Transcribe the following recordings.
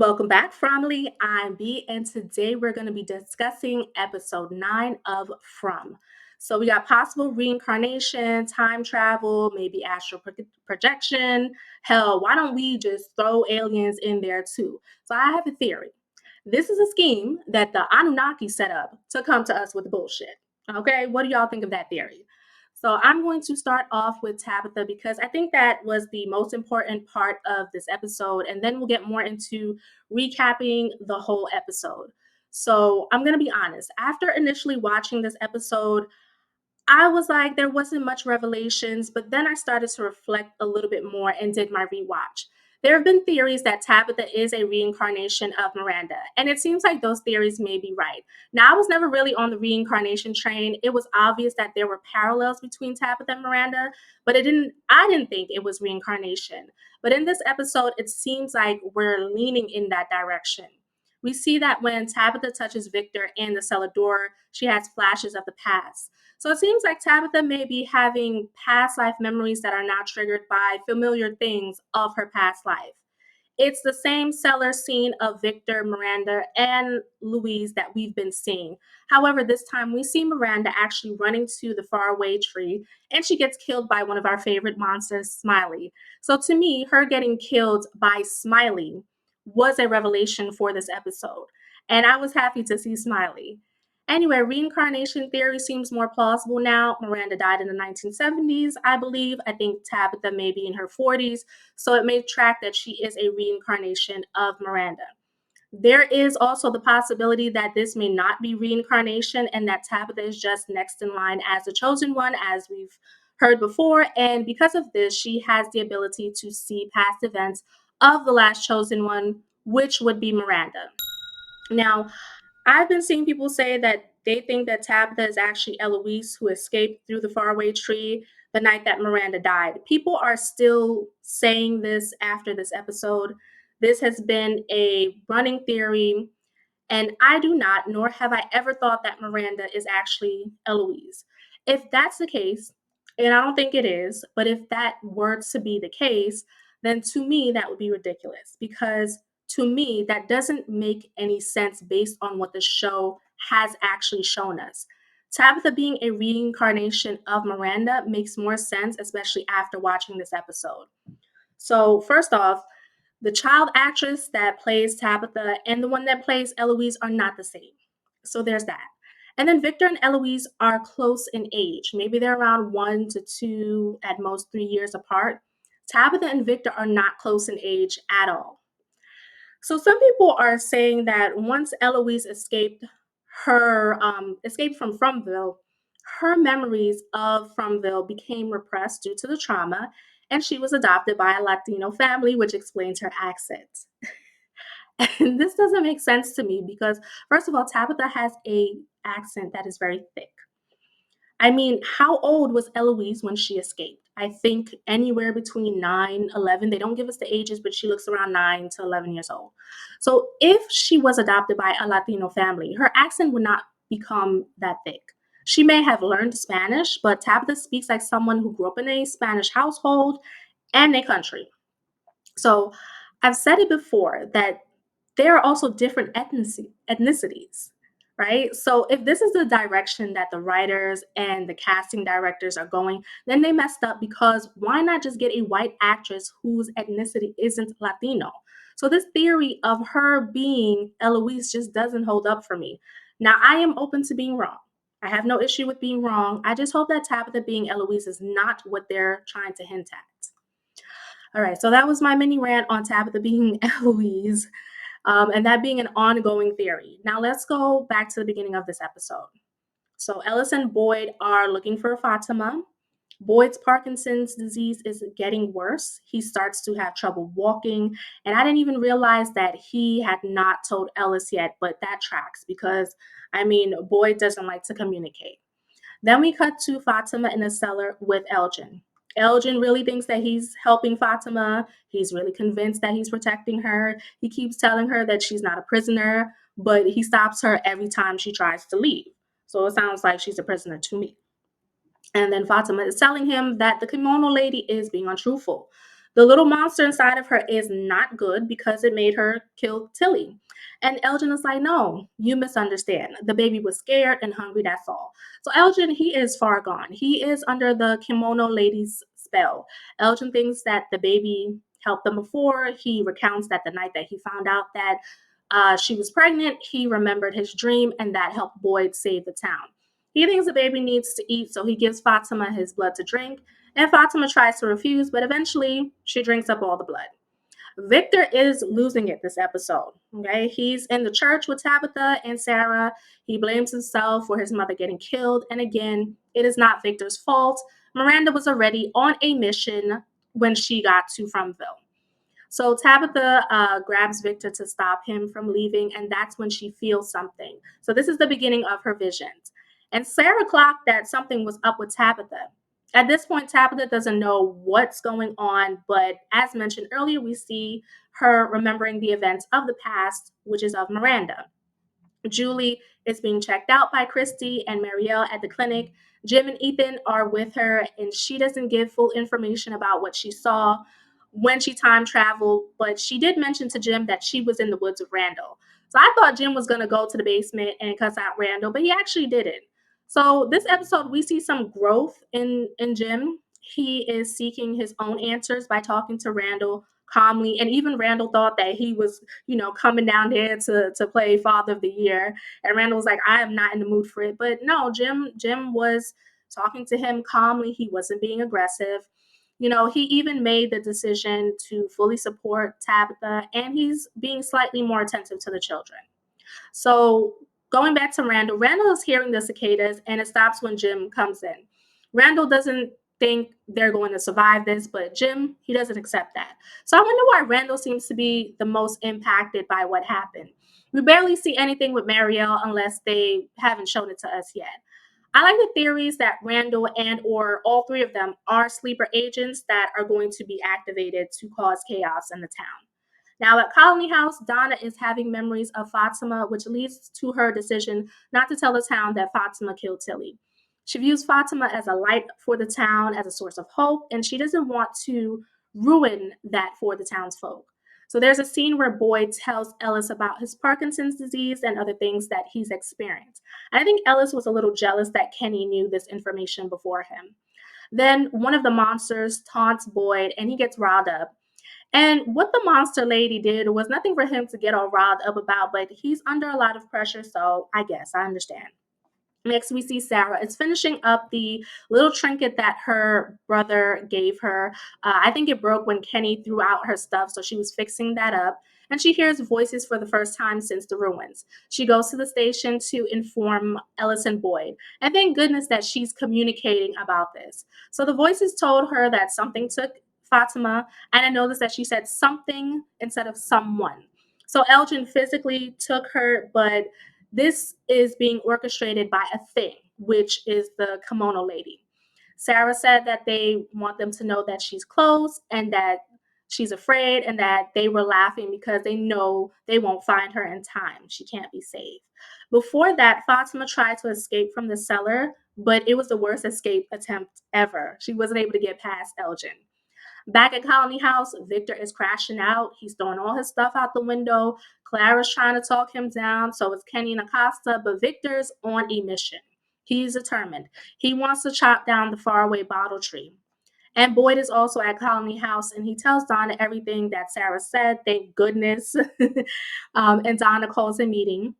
welcome back, family. I'm B, and today we're going to be discussing episode 9 of From. So, we got possible reincarnation, time travel, maybe projection. Hell, why don't we just throw aliens in there too? So, I have a theory. This is a scheme that the Anunnaki set up to come to us with bullshit. Okay, what do y'all think of that theory? So I'm going to start off with Tabitha because I think that was the most important part of this episode. And then we'll get more into recapping the whole episode. So I'm going to be honest. After initially watching this episode, I was like, there wasn't much revelations, but then I started to reflect a little bit more and did my rewatch. There have been theories that Tabitha is a reincarnation of Miranda, and it seems like those theories may be right. Now, I was never really on the reincarnation train. It was obvious that there were parallels between Tabitha and Miranda, but I didn't think it was reincarnation. But in this episode, it seems like we're leaning in that direction. We see that when Tabitha touches Victor in the cellar door, she has flashes of the past. So it seems like Tabitha may be having past life memories that are now triggered by familiar things of her past life. It's the same cellar scene of Victor, Miranda, and Louise that we've been seeing. However, this time we see Miranda actually running to the faraway tree and she gets killed by one of our favorite monsters, Smiley. So to me, her getting killed by Smiley was a revelation for this episode. And I was happy to see Smiley. Anyway, reincarnation theory seems more plausible now. Miranda died in the 1970s, I believe. I think Tabitha may be in her 40s, so it may track that she is a reincarnation of Miranda. There is also the possibility that this may not be reincarnation and that Tabitha is just next in line as the chosen one, as we've heard before. And because of this, she has the ability to see past events of the last chosen one, which would be Miranda. Now, I've been seeing people say that they think that Tabitha is actually Eloise who escaped through the faraway tree the night that Miranda died. People are still saying this after this episode. This has been a running theory, and I do not, nor have I ever thought that Miranda is actually Eloise. If that's the case, and I don't think it is, but if that were to be the case, then to me, that would be ridiculous because to me, that doesn't make any sense based on what the show has actually shown us. Tabitha being a reincarnation of Miranda makes more sense, especially after watching this episode. So, first off, the child actress that plays Tabitha and the one that plays Eloise are not the same. So there's that. And then Victor and Eloise are close in age. Maybe they're around 1 to 2, at most 3 years apart. Tabitha and Victor are not close in age at all. So some people are saying that once Eloise escaped from Fromville, her memories of Fromville became repressed due to the trauma, and she was adopted by a Latino family, which explains her accent. And this doesn't make sense to me because, first of all, Tabitha has a accent that is very thick. I mean, how old was Eloise when she escaped? I think anywhere between 9, 11. They don't give us the ages, but she looks around 9 to 11 years old. So if she was adopted by a Latino family, her accent would not become that thick. She may have learned Spanish, but Tabitha speaks like someone who grew up in a Spanish household and a country. So I've said it before that there are also different ethnicities, right? So if this is the direction that the writers and the casting directors are going, then they messed up because why not just get a white actress whose ethnicity isn't Latino? So this theory of her being Eloise just doesn't hold up for me. Now I am open to being wrong. I have no issue with being wrong. I just hope that Tabitha being Eloise is not what they're trying to hint at. All right, so that was my mini rant on Tabitha being Eloise, and that being an ongoing theory. Now let's go back to the beginning of this episode. So Ellis and Boyd are looking for Fatima. Boyd's Parkinson's disease is getting worse. He starts to have trouble walking, and I didn't even realize that he had not told Ellis yet, but that tracks because, I mean, Boyd doesn't like to communicate. Then we cut to Fatima in the cellar with Elgin. Elgin really thinks that he's helping Fatima. He's really convinced that he's protecting her. He keeps telling her that she's not a prisoner, but he stops her every time she tries to leave. So it sounds like she's a prisoner to me. And then Fatima is telling him that the kimono lady is being untruthful. The little monster inside of her is not good because it made her kill Tilly. And Elgin is like, no, you misunderstand. The baby was scared and hungry, that's all. So Elgin, he is far gone. He is under the kimono lady's spell. Elgin thinks that the baby helped them before. He recounts that the night that he found out that she was pregnant, he remembered his dream, and that helped Boyd save the town. He thinks the baby needs to eat, so he gives Fatima his blood to drink, and Fatima tries to refuse, but eventually she drinks up all the blood. Victor is losing it this episode. Okay, he's in the church with Tabitha and Sarah. He blames himself for his mother getting killed, and again, it is not Victor's fault. Miranda was already on a mission when she got to Fromville. So Tabitha grabs Victor to stop him from leaving, and that's when she feels something. So this is the beginning of her visions. And Sarah clocked that something was up with Tabitha. At this point, Tabitha doesn't know what's going on, but as mentioned earlier, we see her remembering the events of the past, which is of Miranda. Julie is being checked out by Christy and Marielle at the clinic. Jim and Ethan are with her, and she doesn't give full information about what she saw when she time traveled, but she did mention to Jim that she was in the woods with Randall. So I thought Jim was going to go to the basement and cuss out Randall, but he actually didn't. So this episode, we see some growth in Jim. He is seeking his own answers by talking to Randall calmly, and even Randall thought that he was coming down there to play Father of the Year. And Randall was like, I am not in the mood for it. But no, Jim was talking to him calmly. He wasn't being aggressive. He even made the decision to fully support Tabitha, and he's being slightly more attentive to the children. So going back to Randall, Randall is hearing the cicadas and it stops when Jim comes in. Randall doesn't think they're going to survive this, but Jim, he doesn't accept that. So I wonder why Randall seems to be the most impacted by what happened. We barely see anything with Marielle unless they haven't shown it to us yet. I like the theories that Randall and or all three of them are sleeper agents that are going to be activated to cause chaos in the town. Now, at Colony House, Donna is having memories of Fatima, which leads to her decision not to tell the town that Fatima killed Tilly. She views Fatima as a light for the town, as a source of hope, and she doesn't want to ruin that for the townsfolk. So there's a scene where Boyd tells Ellis about his Parkinson's disease and other things that he's experienced. And I think Ellis was a little jealous that Kenny knew this information before him. Then one of the monsters taunts Boyd and he gets riled up. And what the monster lady did was nothing for him to get all riled up about, but he's under a lot of pressure, so I guess I understand. Next, we see Sarah is finishing up the little trinket that her brother gave her. I think it broke when Kenny threw out her stuff, so she was fixing that up. And she hears voices for the first time since the ruins. She goes to the station to inform Ellis and Boyd. And thank goodness that she's communicating about this. So the voices told her that something took Fatima, and I noticed that she said something instead of someone. So Elgin physically took her, but this is being orchestrated by a thing, which is the kimono lady. Sarah said that they want them to know that she's close and that she's afraid and that they were laughing because they know they won't find her in time. She can't be saved. Before that, Fatima tried to escape from the cellar, but it was the worst escape attempt ever. She wasn't able to get past Elgin. Back at Colony House, Victor is crashing out. He's throwing all his stuff out the window. Clara's trying to talk him down. So is Kenny and Acosta, but Victor's on a mission. He's determined. He wants to chop down the faraway bottle tree. And Boyd is also at Colony House, and he tells Donna everything that Sarah said. Thank goodness. And Donna calls a meeting.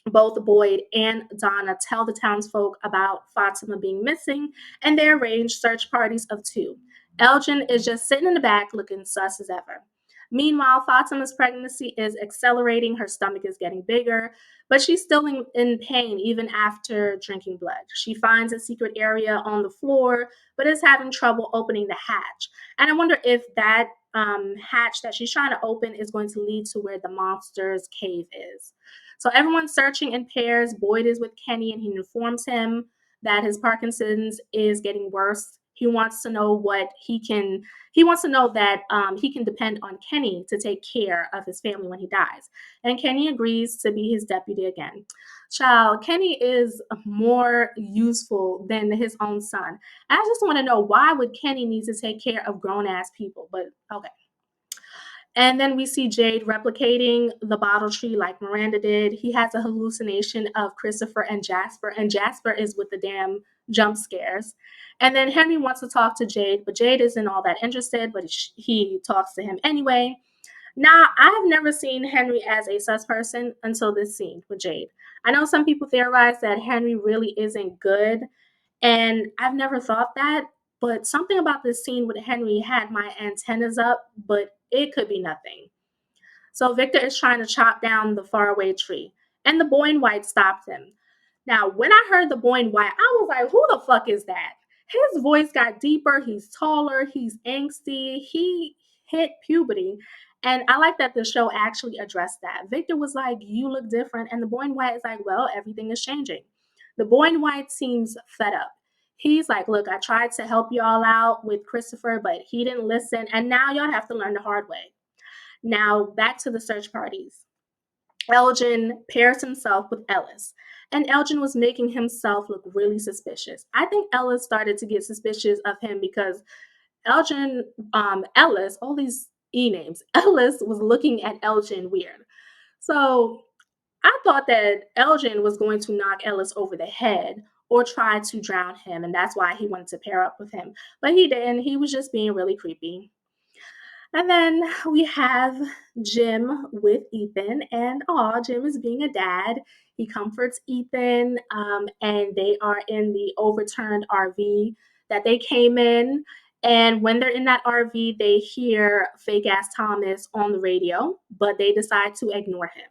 Both Boyd and Donna tell the townsfolk about Fatima being missing, and they arrange search parties of two. Elgin is just sitting in the back looking sus as ever. Meanwhile, Fatima's pregnancy is accelerating. Her stomach is getting bigger, but she's still in pain even after drinking blood. She finds a secret area on the floor, but is having trouble opening the hatch. And I wonder if that hatch that she's trying to open is going to lead to where the monster's cave is. So everyone's searching in pairs. Boyd is with Kenny and he informs him that his Parkinson's is getting worse. He wants to know he wants to know that he can depend on Kenny to take care of his family when he dies. And Kenny agrees to be his deputy again. Child, Kenny is more useful than his own son. I just want to know, why would Kenny need to take care of grown ass people? But okay. And then we see Jade replicating the bottle tree like Miranda did. He has a hallucination of Christopher and Jasper is with the damn jump scares. And then Henry wants to talk to Jade, but Jade isn't all that interested, but he talks to him anyway. Now, I have never seen Henry as a sus person until this scene with Jade. I know some people theorize that Henry really isn't good, and I've never thought that, but something about this scene with Henry had my antennas up, but it could be nothing. So Victor is trying to chop down the faraway tree, and the boy in white stopped him. Now, when I heard the boy in white, I was like, who the fuck is that? His voice got deeper, he's taller, he's angsty, he hit puberty. And I like that the show actually addressed that. Victor was like, you look different. And the boy in white is like, well, everything is changing. The boy in white seems fed up. He's like, look, I tried to help y'all out with Christopher, but he didn't listen. And now y'all have to learn the hard way. Now, back to the search parties. Elgin pairs himself with Ellis, and Elgin was making himself look really suspicious. I think Ellis started to get suspicious of him because Ellis, all these E names, Ellis was looking at Elgin weird. So I thought that Elgin was going to knock Ellis over the head or try to drown him, and that's why he wanted to pair up with him. But he didn't. He was just being really creepy. And then we have Jim with Ethan, and Jim is being a dad. He comforts Ethan, and they are in the overturned RV that they came in. And when they're in that RV, they hear fake ass Thomas on the radio, but they decide to ignore him.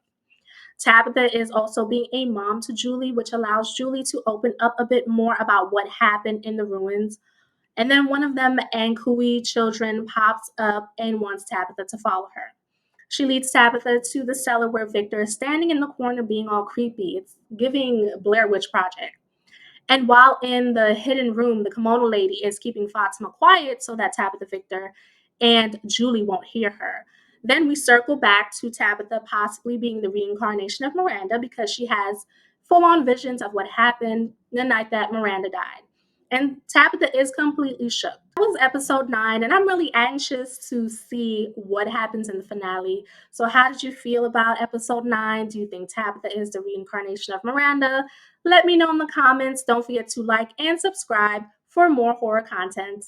Tabitha is also being a mom to Julie, which allows Julie to open up a bit more about what happened in the ruins. And then one of them, Ankui children, pops up and wants Tabitha to follow her. She leads Tabitha to the cellar where Victor is standing in the corner being all creepy. It's giving Blair Witch Project. And while in the hidden room, the kimono lady is keeping Fatima quiet so that Tabitha, Victor, and Julie won't hear her. Then we circle back to Tabitha possibly being the reincarnation of Miranda because she has full on visions of what happened the night that Miranda died. And Tabitha is completely shook. That was episode 9, and I'm really anxious to see what happens in the finale. So, how did you feel about episode 9? Do you think Tabitha is the reincarnation of Miranda? Let me know in the comments. Don't forget to like and subscribe for more horror content.